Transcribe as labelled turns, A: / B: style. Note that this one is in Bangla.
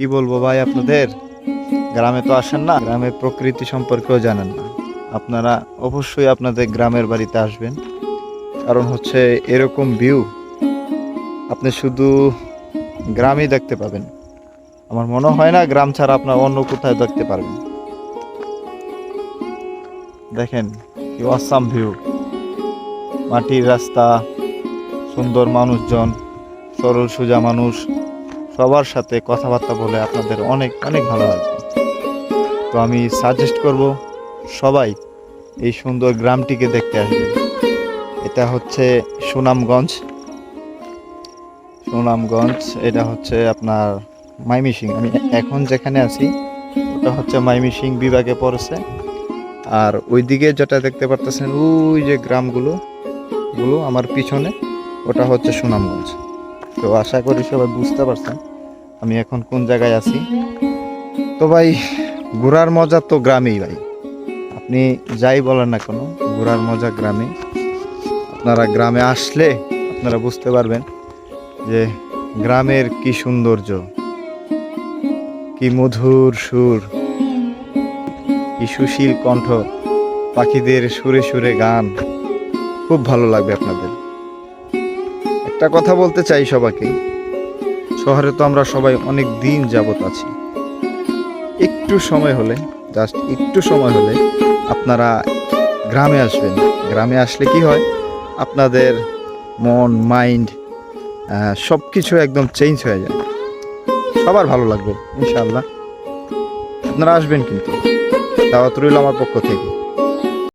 A: কি বলবো ভাই আপনাদের, গ্রামে তো আসেন না, গ্রামের প্রকৃতি সম্পর্কেও জানেন না। আপনারা অবশ্যই আপনাদের গ্রামের বাড়িতে আসবেন, কারণ হচ্ছে এরকম ভিউ আপনি শুধু গ্রামেই দেখতে পাবেন। আমার মনে হয় না গ্রাম ছাড়া আপনার অন্য কোথায় দেখতে পারবেন। দেখেন কি অসাম ভিউ, মাটির রাস্তা, সুন্দর মানুষজন, সরল সোজা মানুষ, সবার সাথে কথাবার্তা বলে আপনাদের অনেক অনেক ভালো লাগবে। তো আমি সাজেস্ট করব সবাই এই সুন্দর গ্রামটিকে দেখতে আসবে। এটা হচ্ছে সুনামগঞ্জ। সুনামগঞ্জ এটা হচ্ছে আপনার ময়মনসিং। আমি এখন যেখানে আছি ওটা হচ্ছে ময়মনসিং বিভাগে পড়েছে। আর ওইদিকে যেটা দেখতে পারতেছেন ওই যে গ্রামগুলো গুলো আমার পিছনে, ওটা হচ্ছে সুনামগঞ্জ। তো আশা করি সবাই বুঝতে পারছেন আমি এখন কোন জায়গায় আছি। তো ভাই, ঘোরার মজা তো গ্রামেই ভাই, আপনি যাই বলেন না কেন, ঘোরার মজা গ্রামে। আপনারা গ্রামে আসলে আপনারা বুঝতে পারবেন যে গ্রামের কি সৌন্দর্য, কি মধুর সুর, কি সুশীল কণ্ঠ, পাখিদের সুরে সুরে গান। খুব ভালো লাগবে আপনাদের। একটা কথা বলতে চাই সবাইকে, শহরে তো আমরা সবাই অনেক দিন যাবত আছি। একটু সময় হলে, জাস্ট একটু সময় হলে আপনারা গ্রামে আসবেন। গ্রামে আসলে কি হয়, আপনাদের মন মাইন্ড সব কিছু একদম চেঞ্জ হয়ে যায়। সবার ভালো লাগবে ইনশাআল্লাহ। আপনারা আসবেন কিন্তু, দাওয়াত রইল আমার পক্ষ থেকে।